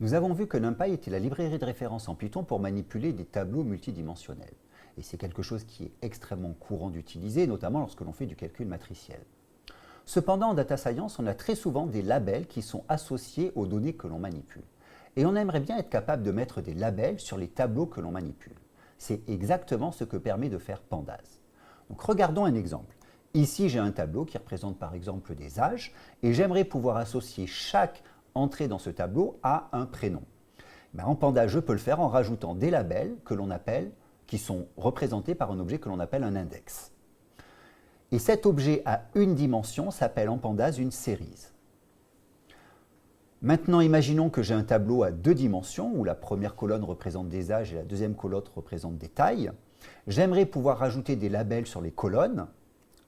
Nous avons vu que NumPy était la librairie de référence en Python pour manipuler des tableaux multidimensionnels. Et c'est quelque chose qui est extrêmement courant d'utiliser, notamment lorsque l'on fait du calcul matriciel. Cependant, en data science, on a très souvent des labels qui sont associés aux données que l'on manipule. Et on aimerait bien être capable de mettre des labels sur les tableaux que l'on manipule. C'est exactement ce que permet de faire Pandas. Donc regardons un exemple. Ici, j'ai un tableau qui représente par exemple des âges, et j'aimerais pouvoir associer chaque entrée dans ce tableau à un prénom. En Pandas, je peux le faire en rajoutant des labels que l'on appelle, qui sont représentés par un objet que l'on appelle un index. Et cet objet à une dimension s'appelle en Pandas une série. Maintenant, imaginons que j'ai un tableau à deux dimensions, où la première colonne représente des âges et la deuxième colonne représente des tailles. J'aimerais pouvoir rajouter des labels sur les colonnes,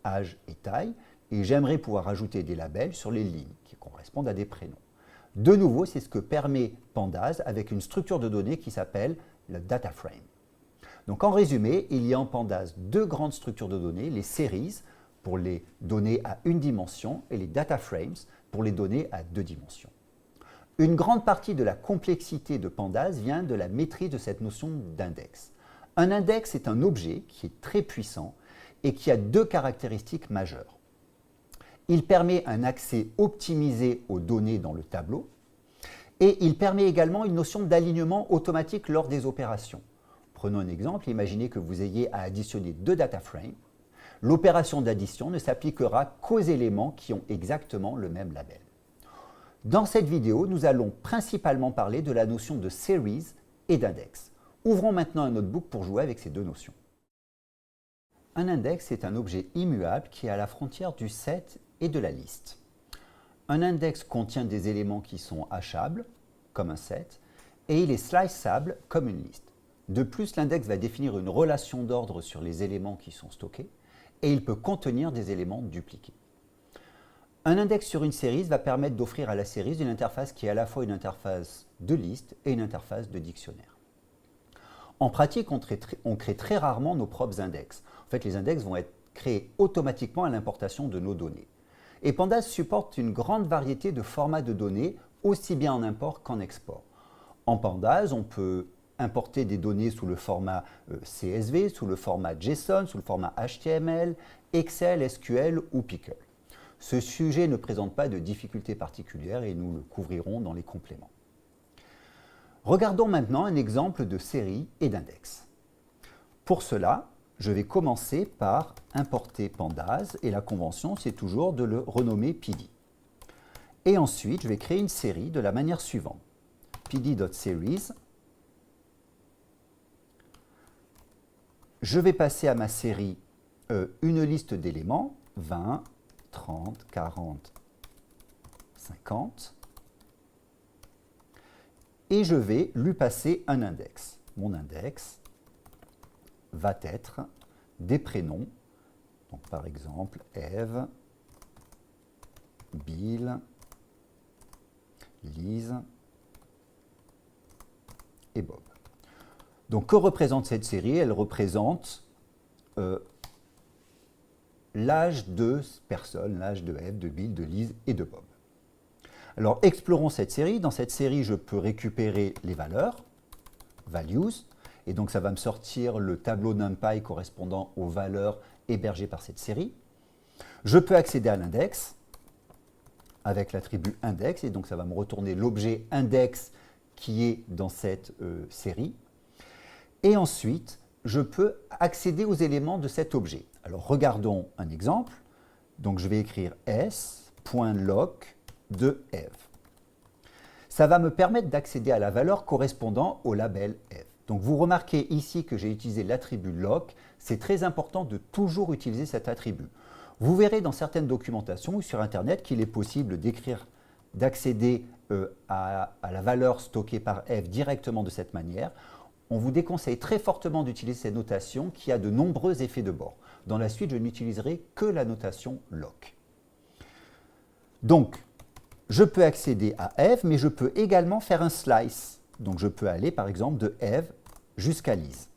âge et taille, et j'aimerais pouvoir rajouter des labels sur les lignes, qui correspondent à des prénoms. De nouveau, c'est ce que permet Pandas avec une structure de données qui s'appelle le data frame. Donc en résumé, il y a en Pandas deux grandes structures de données, les series pour les données à une dimension et les data frames pour les données à deux dimensions. Une grande partie de la complexité de Pandas vient de la maîtrise de cette notion d'index. Un index est un objet qui est très puissant et qui a deux caractéristiques majeures. Il permet un accès optimisé aux données dans le tableau et il permet également une notion d'alignement automatique lors des opérations. Prenons un exemple, imaginez que vous ayez à additionner deux data frames. L'opération d'addition ne s'appliquera qu'aux éléments qui ont exactement le même label. Dans cette vidéo, nous allons principalement parler de la notion de series et d'index. Ouvrons maintenant un notebook pour jouer avec ces deux notions. Un index est un objet immuable qui est à la frontière du set et de la liste. Un index contient des éléments qui sont hachables, comme un set, et il est sliceable, comme une liste. De plus, l'index va définir une relation d'ordre sur les éléments qui sont stockés, et il peut contenir des éléments dupliqués. Un index sur une série va permettre d'offrir à la série une interface qui est à la fois une interface de liste et une interface de dictionnaire. En pratique, on crée très rarement nos propres index. En fait, les index vont être créés automatiquement à l'importation de nos données. Et Pandas supporte une grande variété de formats de données, aussi bien en import qu'en export. En Pandas, on peut importer des données sous le format CSV, sous le format JSON, sous le format HTML, Excel, SQL ou Pickle. Ce sujet ne présente pas de difficultés particulières et nous le couvrirons dans les compléments. Regardons maintenant un exemple de série et d'index. Pour cela, je vais commencer par importer Pandas et la convention, c'est toujours de le renommer PD. Et ensuite, je vais créer une série de la manière suivante. pd.series. Je vais passer à ma série une liste d'éléments, 20, 30, 40, 50. Et je vais lui passer un index. Mon index va être des prénoms, donc par exemple Eve, Bill, Lise et Bob. Donc que représente cette série? Elle représente l'âge de personnes, l'âge de Eve, de Bill, de Lise et de Bob. Alors explorons cette série. Dans cette série, je peux récupérer les valeurs, values, et donc ça va me sortir le tableau NumPy correspondant aux valeurs hébergées par cette série. Je peux accéder à l'index avec l'attribut index, et donc ça va me retourner l'objet index qui est dans cette série. Et ensuite, je peux accéder aux éléments de cet objet. Alors regardons un exemple. Donc je vais écrire s.lock de Eve. Ça va me permettre d'accéder à la valeur correspondant au label Eve. Donc vous remarquez ici que j'ai utilisé l'attribut lock. C'est très important de toujours utiliser cet attribut. Vous verrez dans certaines documentations ou sur Internet qu'il est possible d'accéder à la valeur stockée par Eve directement de cette manière. On vous déconseille très fortement d'utiliser cette notation qui a de nombreux effets de bord. Dans la suite, je n'utiliserai que la notation lock. Donc, je peux accéder à Eve, mais je peux également faire un slice. Donc, je peux aller, par exemple, de Eve jusqu'à Lise.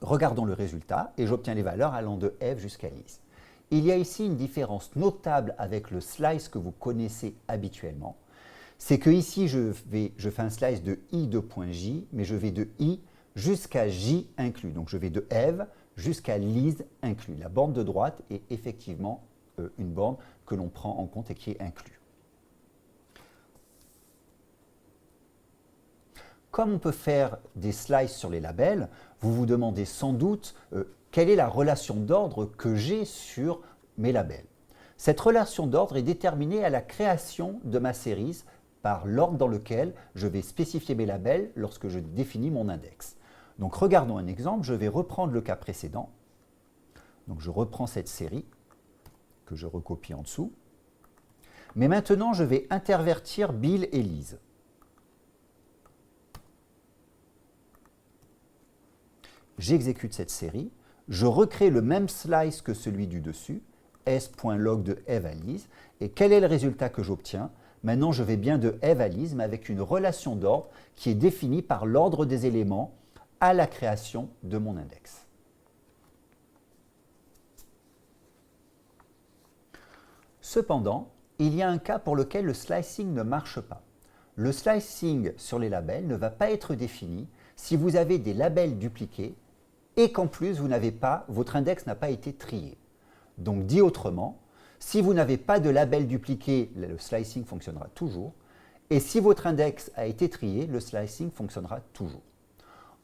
Regardons le résultat et j'obtiens les valeurs allant de Eve jusqu'à Lise. Il y a ici une différence notable avec le slice que vous connaissez habituellement. c'est que ici, je fais un slice de i de point j, mais je vais de i jusqu'à j inclus. Donc je vais de Eve jusqu'à Lise inclus. La borne de droite est effectivement une borne que l'on prend en compte et qui est inclue. Comme on peut faire des slices sur les labels, vous vous demandez sans doute quelle est la relation d'ordre que j'ai sur mes labels. Cette relation d'ordre est déterminée à la création de ma série par l'ordre dans lequel je vais spécifier mes labels lorsque je définis mon index. Donc regardons un exemple, je vais reprendre le cas précédent. Donc je reprends cette série que je recopie en dessous. Mais maintenant, je vais intervertir Bill et Lise. J'exécute cette série, je recrée le même slice que celui du dessus, s.log de Eve à Lise, et quel est le résultat que j'obtiens? Maintenant, je vais bien de Eve à Lise, mais avec une relation d'ordre qui est définie par l'ordre des éléments à la création de mon index. Cependant, il y a un cas pour lequel le slicing ne marche pas. Le slicing sur les labels ne va pas être défini si vous avez des labels dupliqués et qu'en plus votre index n'a pas été trié. Donc dit autrement, si vous n'avez pas de label dupliqué, le slicing fonctionnera toujours, et si votre index a été trié, le slicing fonctionnera toujours.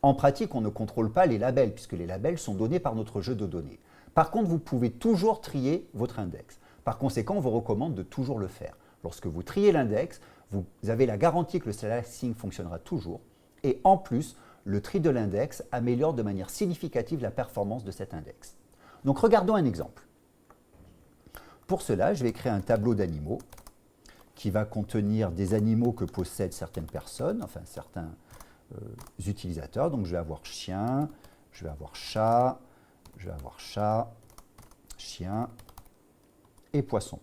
En pratique, on ne contrôle pas les labels, puisque les labels sont donnés par notre jeu de données. Par contre, vous pouvez toujours trier votre index. Par conséquent, on vous recommande de toujours le faire. Lorsque vous triez l'index, vous avez la garantie que le slicing fonctionnera toujours, et en plus, le tri de l'index améliore de manière significative la performance de cet index. Donc regardons un exemple. Pour cela, je vais créer un tableau d'animaux qui va contenir des animaux que possèdent certaines personnes, enfin certains utilisateurs. Donc je vais avoir chien, je vais avoir chat, chien et poisson.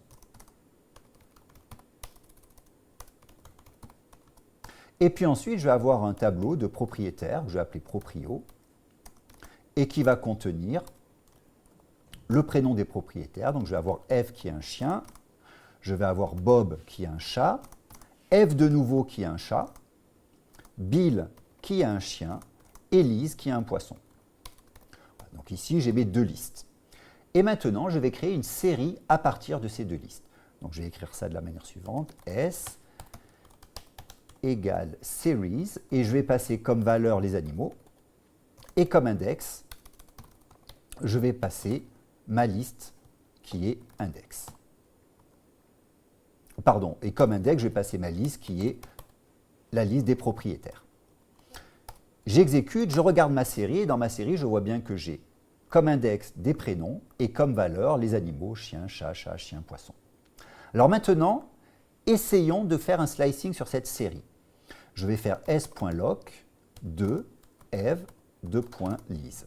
Et puis ensuite, je vais avoir un tableau de propriétaires, que je vais appeler proprio, et qui va contenir le prénom des propriétaires. Donc je vais avoir Eve qui est un chien, je vais avoir Bob qui est un chat, Eve de nouveau qui est un chat, Bill qui est un chien, et Lise qui est un poisson. Donc ici, j'ai mes deux listes. Et maintenant, je vais créer une série à partir de ces deux listes. Donc je vais écrire ça de la manière suivante, S égale series, et je vais passer comme valeur les animaux, et comme index, je vais passer ma liste qui est index. Pardon, et comme index, je vais passer ma liste qui est la liste des propriétaires. J'exécute, je regarde ma série, et dans ma série, je vois bien que j'ai comme index des prénoms, et comme valeur les animaux, chien, chat, chien, poisson. Alors maintenant, essayons de faire un slicing sur cette série. Je vais faire s.loc de Eve de.lise.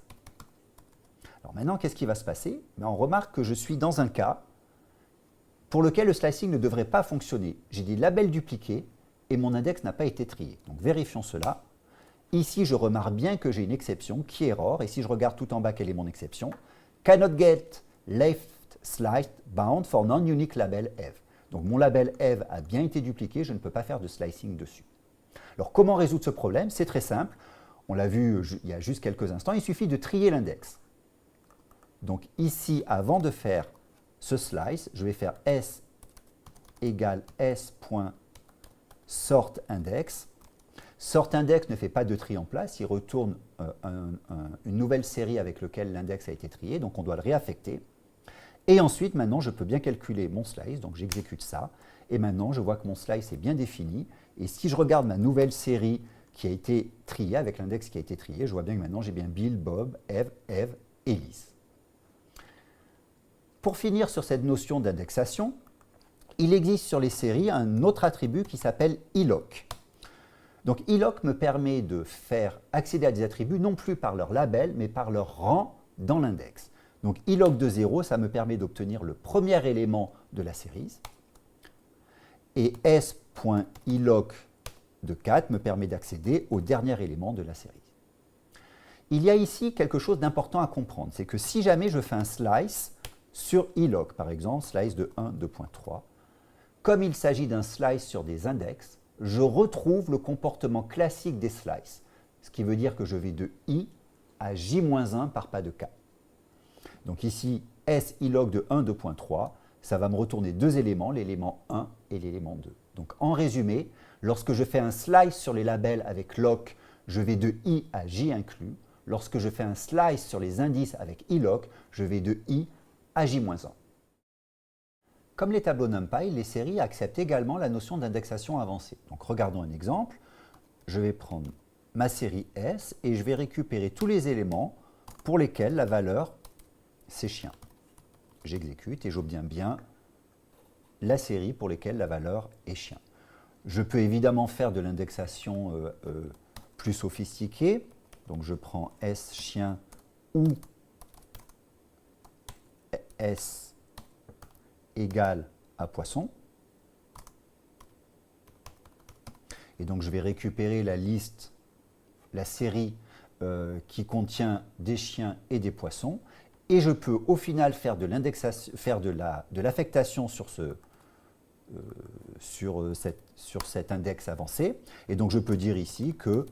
Alors maintenant, qu'est-ce qui va se passer? On remarque que je suis dans un cas pour lequel le slicing ne devrait pas fonctionner. J'ai des labels dupliqués et mon index n'a pas été trié. Donc vérifions cela. Ici, je remarque bien que j'ai une exception qui est error. Et si je regarde tout en bas, quelle est mon exception? Cannot get left sliced bound for non-unique label Eve. Donc mon label Eve a bien été dupliqué, je ne peux pas faire de slicing dessus. Alors comment résoudre ce problème? C'est très simple. On l'a vu il y a juste quelques instants, il suffit de trier l'index. Donc ici, avant de faire ce slice, je vais faire s égale s.sortIndex. SortIndex ne fait pas de tri en place, il retourne une nouvelle série avec laquelle l'index a été trié, donc on doit le réaffecter. Et ensuite, maintenant, je peux bien calculer mon slice, donc j'exécute ça. Et maintenant, je vois que mon slice est bien défini. Et si je regarde ma nouvelle série qui a été triée, avec l'index qui a été trié, je vois bien que maintenant, j'ai bien Bill, Bob, Eve et Lise. Pour finir sur cette notion d'indexation, il existe sur les séries un autre attribut qui s'appelle iloc. Donc iloc me permet de faire accéder à des attributs non plus par leur label, mais par leur rang dans l'index. Donc iloc de 0, ça me permet d'obtenir le premier élément de la série. Et s.iloc de 4 me permet d'accéder au dernier élément de la série. Il y a ici quelque chose d'important à comprendre, c'est que si jamais je fais un slice sur iloc, par exemple, slice de 1, 2.3, comme il s'agit d'un slice sur des index, je retrouve le comportement classique des slices, ce qui veut dire que je vais de i à j-1 par pas de k. Donc ici, S ilog de 1, 2.3, ça va me retourner deux éléments, l'élément 1 et l'élément 2. Donc en résumé, lorsque je fais un slice sur les labels avec lock, je vais de i à j inclus. Lorsque je fais un slice sur les indices avec iloc, je vais de i à j-1. Comme les tableaux NumPy, les séries acceptent également la notion d'indexation avancée. Donc regardons un exemple. Je vais prendre ma série S et je vais récupérer tous les éléments pour lesquels la valeur c'est chien. J'exécute et j'obtiens bien la série pour lesquelles la valeur est chien. Je peux évidemment faire de l'indexation plus sophistiquée. Donc je prends S chien ou S égale à poisson. Et donc je vais récupérer la liste, la série qui contient des chiens et des poissons. Et je peux au final faire de l'indexation, faire de l'affectation sur cet index avancé. Et donc je peux dire ici que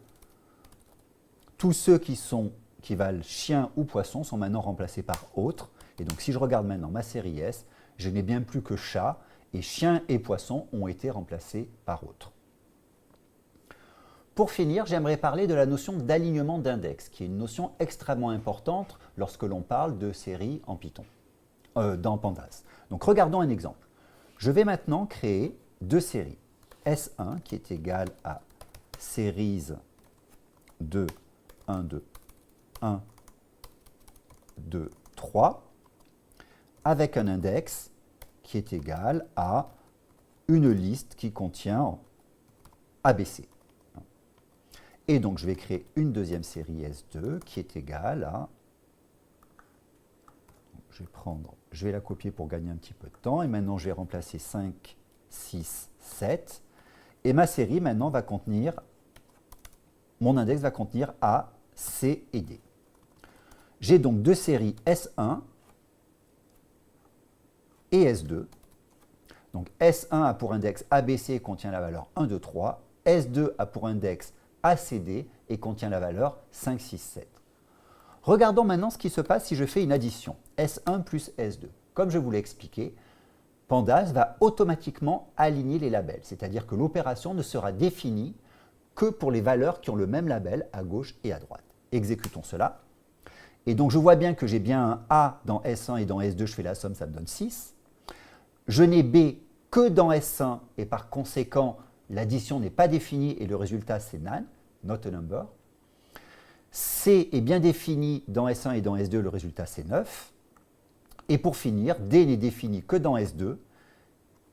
tous ceux qui valent chien ou poisson sont maintenant remplacés par autre. Et donc si je regarde maintenant ma série S, je n'ai bien plus que chat, et chien et poisson ont été remplacés par autre. Pour finir, j'aimerais parler de la notion d'alignement d'index, qui est une notion extrêmement importante lorsque l'on parle de séries en Python, dans Pandas. Donc regardons un exemple. Je vais maintenant créer deux séries. S1 qui est égal à series 2, 1, 2, 1, 2, 3, avec un index qui est égal à une liste qui contient ABC. Et donc je vais créer une deuxième série S2 qui est égale à... Je vais la copier pour gagner un petit peu de temps, et maintenant je vais remplacer 5, 6, 7. Et ma série maintenant va contenir, mon index va contenir A, C et D. J'ai donc deux séries S1 et S2. Donc S1 a pour index ABC et contient la valeur 1, 2, 3. S2 a pour index ACD et contient la valeur 5, 6, 7. Regardons maintenant ce qui se passe si je fais une addition, S1 plus S2. Comme je vous l'ai expliqué, Pandas va automatiquement aligner les labels, c'est-à-dire que l'opération ne sera définie que pour les valeurs qui ont le même label à gauche et à droite. Exécutons cela. Et donc je vois bien que j'ai bien un A dans S1 et dans S2, je fais la somme, ça me donne 6. Je n'ai B que dans S1 et par conséquent, l'addition n'est pas définie et le résultat c'est none, not a number. C est bien défini dans S1 et dans S2, le résultat c'est 9. Et pour finir, D n'est défini que dans S2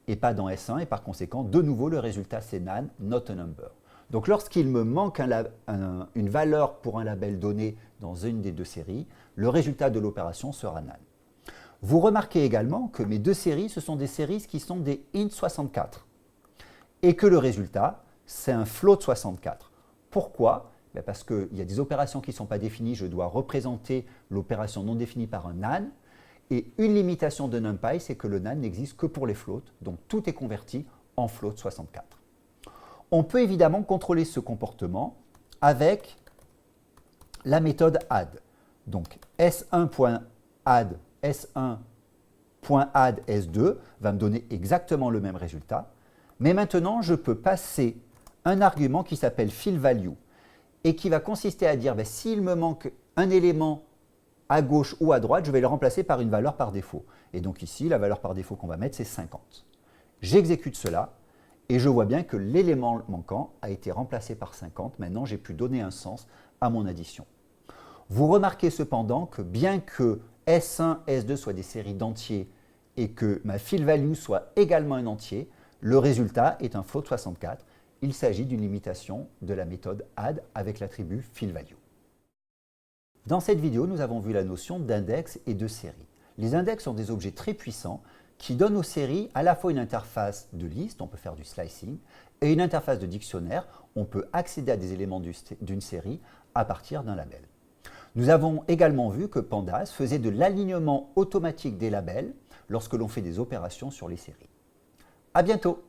et pas dans S1 et par conséquent, de nouveau, le résultat c'est none, not a number. Donc lorsqu'il me manque une valeur pour un label donné dans une des deux séries, le résultat de l'opération sera none. Vous remarquez également que mes deux séries, ce sont des séries qui sont des int64 et que le résultat, c'est un float 64. Pourquoi? Parce qu'il y a des opérations qui ne sont pas définies, je dois représenter l'opération non définie par un none. Et une limitation de NumPy, c'est que le none n'existe que pour les floats, donc tout est converti en float 64. On peut évidemment contrôler ce comportement avec la méthode add. Donc S1.add S1.add S2 va me donner exactement le même résultat. Mais maintenant, je peux passer un argument qui s'appelle fillValue et qui va consister à dire s'il me manque un élément à gauche ou à droite, je vais le remplacer par une valeur par défaut. Et donc ici, la valeur par défaut qu'on va mettre, c'est 50. J'exécute cela et je vois bien que l'élément manquant a été remplacé par 50. Maintenant, j'ai pu donner un sens à mon addition. Vous remarquez cependant que bien que S1, S2 soient des séries d'entiers et que ma fillValue soit également un entier, le résultat est un float 64. Il s'agit d'une limitation de la méthode add avec l'attribut fillValue. Dans cette vidéo, nous avons vu la notion d'index et de série. Les index sont des objets très puissants qui donnent aux séries à la fois une interface de liste, on peut faire du slicing, et une interface de dictionnaire, on peut accéder à des éléments d'une série à partir d'un label. Nous avons également vu que Pandas faisait de l'alignement automatique des labels lorsque l'on fait des opérations sur les séries. À bientôt.